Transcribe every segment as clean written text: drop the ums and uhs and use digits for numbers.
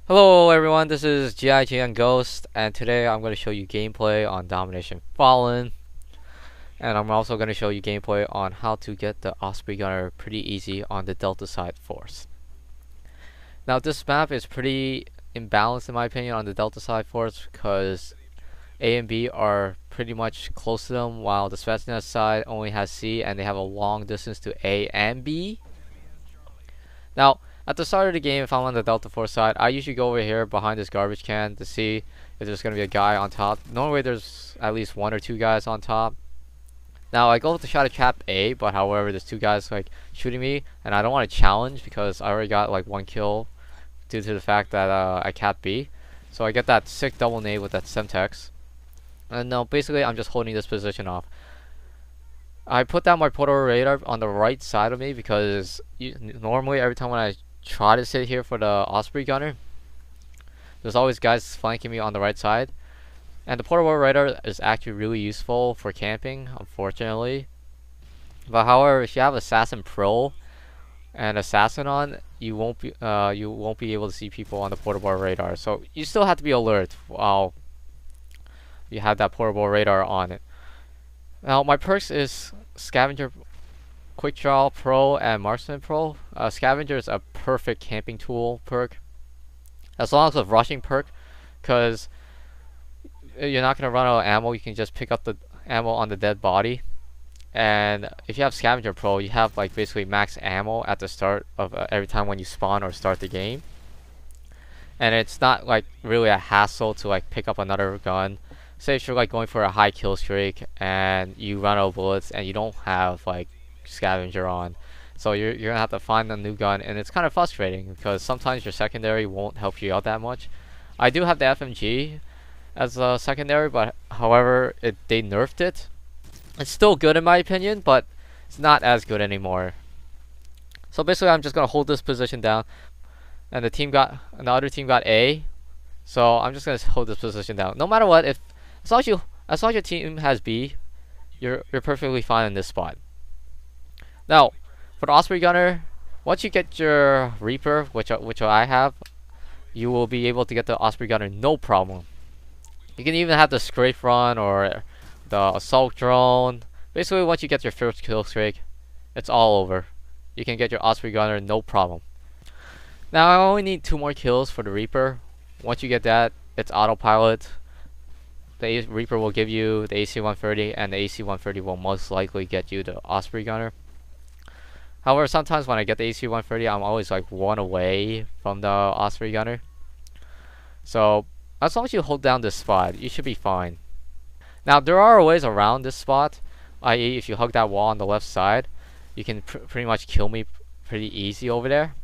Hello everyone, this is GIGN Ghost, and today I'm going to show you gameplay on Domination Fallen, and I'm also going to show you gameplay on how to get the Osprey Gunner pretty easy on the Delta side force. Now this map is pretty imbalanced in my opinion on the Delta side force because A and B are pretty much close to them, while the Spetsnaz side only has C and they have a long distance to A and B. Now, at the start of the game, if I'm on the Delta Force side, I usually go over here behind this garbage can to see if there's going to be a guy on top. Normally there's at least one or two guys on top. Now, I go to try to trap A, but however, there's two guys like shooting me, and I don't want to challenge because I already got like one kill due to the fact that I capped B. So I get that sick double nade with that Semtex. And now basically I'm just holding this position off. I put down my portal radar on the right side of me because normally every time when I try to sit here for the Osprey Gunner, there's always guys flanking me on the right side. And the portable radar is actually really useful for camping, unfortunately. But however, if you have Assassin Pro and Assassin on, you won't be able to see people on the portable radar. So you still have to be alert while you have that portable radar on it. Now my perks is Scavenger, Quickdraw Pro, and Marksman Pro. Scavenger is a perfect camping tool perk, as long as a rushing perk, because you're not gonna run out of ammo. You can just pick up the ammo on the dead body, and if you have Scavenger Pro, you have like basically max ammo at the start of every time when you spawn or start the game, and it's not like really a hassle to like pick up another gun. Say if you're like going for a high kill streak and you run out of bullets and you don't have like Scavenger on, so you're gonna have to find a new gun, and it's kind of frustrating because sometimes your secondary won't help you out that much. I do have the FMG as a secondary, but however they nerfed it. It's still good in my opinion, but it's not as good anymore. So basically I'm just gonna hold this position down, and the other team got A, so I'm just gonna hold this position down. No matter what, as long as your team has B, you're perfectly fine in this spot. Now, for the Osprey Gunner, once you get your Reaper, which I have, you will be able to get the Osprey Gunner no problem. You can even have the Scrape Run or the Assault Drone. Basically, once you get your first kill streak, it's all over. You can get your Osprey Gunner no problem. Now, I only need 2 more kills for the Reaper. Once you get that, it's autopilot. The Reaper will give you the AC-130, and the AC-130 will most likely get you the Osprey Gunner. However, sometimes when I get the AC-130, I'm always like 1 away from the Osprey Gunner. So, as long as you hold down this spot, you should be fine. Now, there are ways around this spot, i.e. if you hug that wall on the left side, you can pretty much kill me pretty easy over there.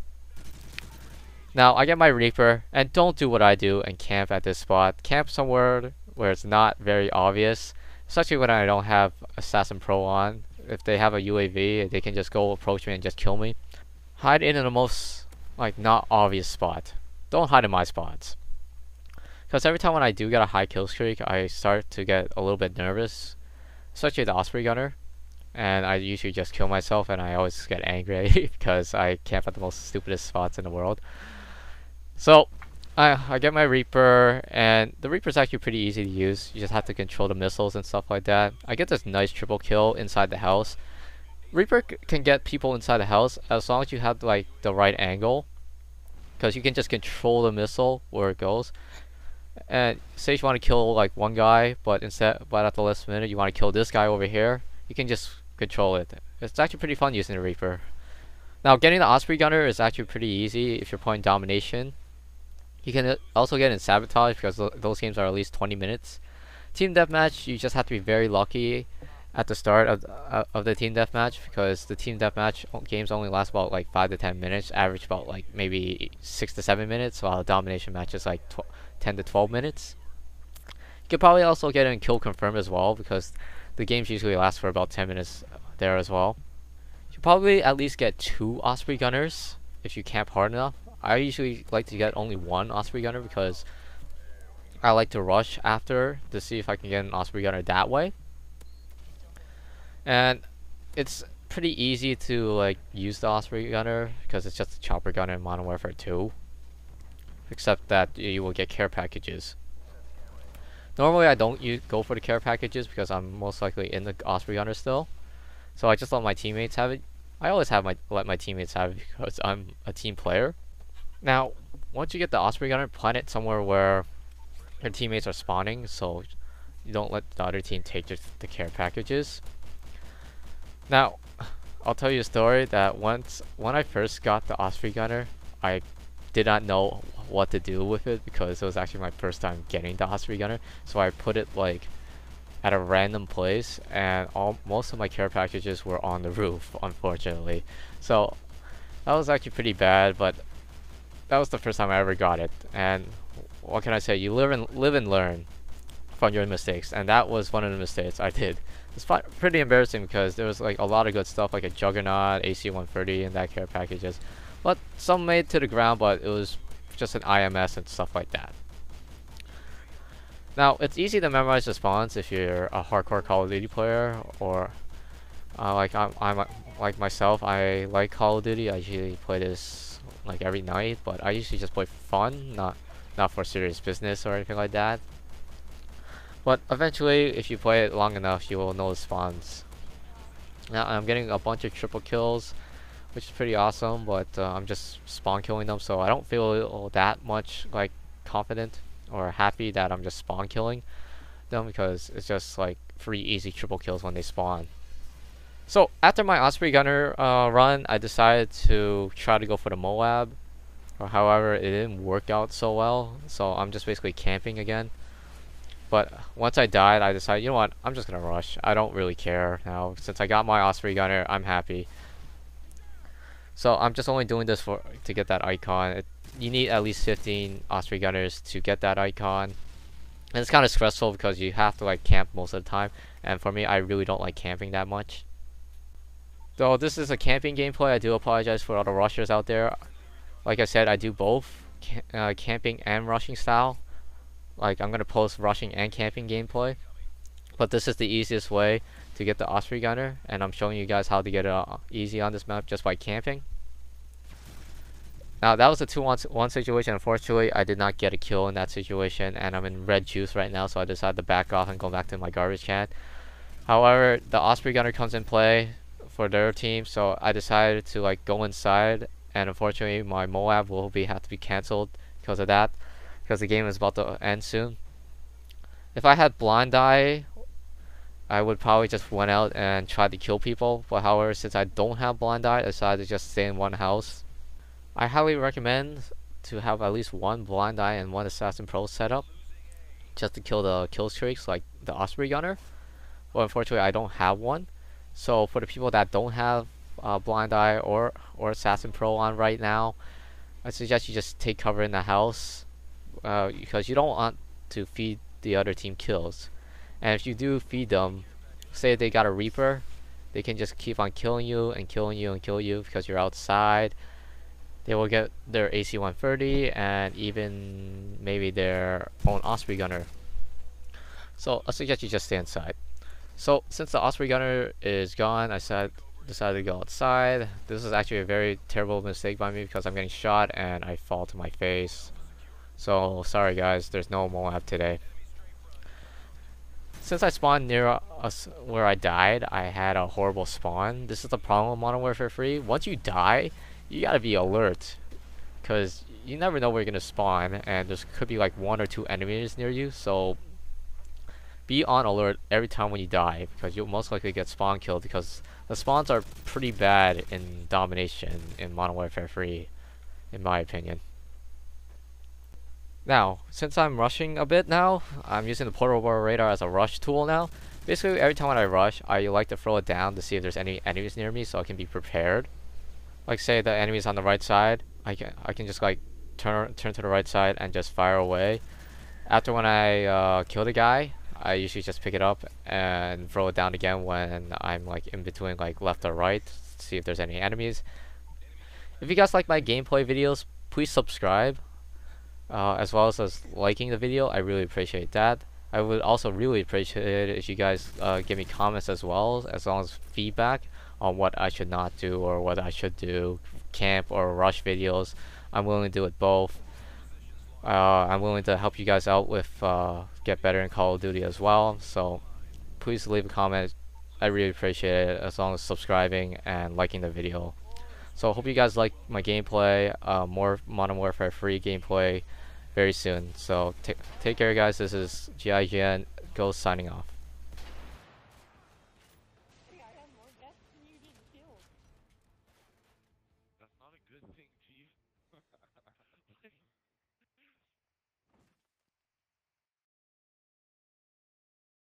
Now, I get my Reaper, and don't do what I do and camp at this spot. Camp somewhere where it's not very obvious, especially when I don't have Assassin Pro on. If they have a UAV, they can just go approach me and just kill me. Hide in the most like not obvious spot. Don't hide in my spots, because every time when I do get a high kill streak, I start to get a little bit nervous, especially the Osprey Gunner, and I usually just kill myself, and I always get angry because I camp at the most stupidest spots in the world. So I get my Reaper, and the Reaper is actually pretty easy to use. You just have to control the missiles and stuff like that. I get this nice triple kill inside the house. Reaper can get people inside the house as long as you have like the right angle, because you can just control the missile where it goes. And say you want to kill like one guy, but at the last minute you want to kill this guy over here, you can just control it. It's actually pretty fun using the Reaper. Now, getting the Osprey Gunner is actually pretty easy if you're playing Domination. You can also get in Sabotage because those games are at least 20 minutes. Team Deathmatch, you just have to be very lucky at the start of the Team Deathmatch, because the Team Deathmatch games only last about like 5 to 10 minutes, average about like maybe 6 to 7 minutes, while a Domination match is like 10 to 12 minutes. You could probably also get in Kill Confirm as well, because the games usually last for about 10 minutes there as well. You probably at least get 2 Osprey Gunners if you camp hard enough. I usually like to get only 1 Osprey Gunner because I like to rush after to see if I can get an Osprey Gunner that way. And it's pretty easy to like use the Osprey Gunner because it's just a chopper gunner in Modern Warfare 2. except that you will get care packages. Normally I don't go for the care packages because I'm most likely in the Osprey Gunner still, so I just let my teammates have it. I always let my teammates have it because I'm a team player. Now, once you get the Osprey Gunner, plant it somewhere where your teammates are spawning, so you don't let the other team take the care packages. Now, I'll tell you a story that when I first got the Osprey Gunner, I did not know what to do with it because it was actually my first time getting the Osprey Gunner. So I put it like at a random place, and most of my care packages were on the roof, unfortunately. So that was actually pretty bad, but that was the first time I ever got it. And what can I say? You live and learn from your mistakes, and that was one of the mistakes I did. It's pretty embarrassing because there was like a lot of good stuff, like a Juggernaut, AC-130, and that care packages. But some made to the ground, but it was just an IMS and stuff like that. Now, it's easy to memorize the spawns if you're a hardcore Call of Duty player, or I'm like myself. I like Call of Duty. I usually play this like every night, but I usually just play for fun, not for serious business or anything like that. But eventually, if you play it long enough, you will know the spawns. Now, I'm getting a bunch of triple kills, which is pretty awesome, but I'm just spawn killing them, so I don't feel that much like confident or happy that I'm just spawn killing them, because it's just like 3 easy triple kills when they spawn. So after my Osprey Gunner run, I decided to try to go for the Moab, or however, it didn't work out so well, so I'm just basically camping again. But once I died, I decided, you know what, I'm just gonna rush. I don't really care now. Since I got my Osprey Gunner, I'm happy. So I'm just only doing this to get that icon. You need at least 15 Osprey Gunners to get that icon. And it's kind of stressful because you have to like camp most of the time. And for me, I really don't like camping that much. Though this is a camping gameplay, I do apologize for all the rushers out there. Like I said, I do both camping and rushing style. Like, I'm gonna post rushing and camping gameplay, but this is the easiest way to get the Osprey Gunner, and I'm showing you guys how to get it easy on this map just by camping. Now, that was a 2-on-1 situation. Unfortunately, I did not get a kill in that situation, and I'm in red juice right now, so I decided to back off and go back to my garbage can. However, the Osprey Gunner comes in play for their team, so I decided to like go inside, and unfortunately, my Moab will have to be cancelled because of that, because the game is about to end soon. If I had blind eye, I would probably just went out and tried to kill people, but however, since I don't have blind eye, I decided to just stay in one house. I highly recommend to have at least one blind eye and one assassin pro setup, just to kill the kill streaks like the Osprey Gunner. But unfortunately, I don't have one. So for the people that don't have blind eye or assassin pro on right now, I suggest you just take cover in the house. Because you don't want to feed the other team kills, and if you do feed them, say they got a Reaper, they can just keep on killing you and killing you and kill you because you're outside. They will get their AC-130 and even maybe their own Osprey Gunner. So I suggest you just stay inside. So since the Osprey Gunner is gone, I decided to go outside. This is actually a very terrible mistake by me because I'm getting shot and I fall to my face. So sorry guys, there's no Moab today. Since I spawned near us where I died, I had a horrible spawn. This is the problem with Modern Warfare 3. Once you die, you gotta be alert, because you never know where you're gonna spawn, and there could be like 1 or 2 enemies near you. So be on alert every time when you die, because you'll most likely get spawn killed, because the spawns are pretty bad in domination in Modern Warfare 3, in my opinion. Now, since I'm rushing a bit now, I'm using the portable radar as a rush tool now. Basically, every time when I rush, I like to throw it down to see if there's any enemies near me so I can be prepared. Like say the enemy's on the right side, I can just like turn to the right side and just fire away. After when I kill the guy, I usually just pick it up and throw it down again when I'm like in between like left or right to see if there's any enemies. If you guys like my gameplay videos, please subscribe. As well as liking the video. I really appreciate that. I would also really appreciate it if you guys give me comments as well as feedback on what I should not do or what I should do, camp or rush videos. I'm willing to do it both. I'm willing to help you guys out with get better in Call of Duty as well. So please leave a comment. I really appreciate it, as long as subscribing and liking the video. So hope you guys like my gameplay. More Modern Warfare 3 gameplay very soon. So take care, guys. This is GIGN Ghost signing off. Hey, I have more deaths than you did kills. That's not a good thing.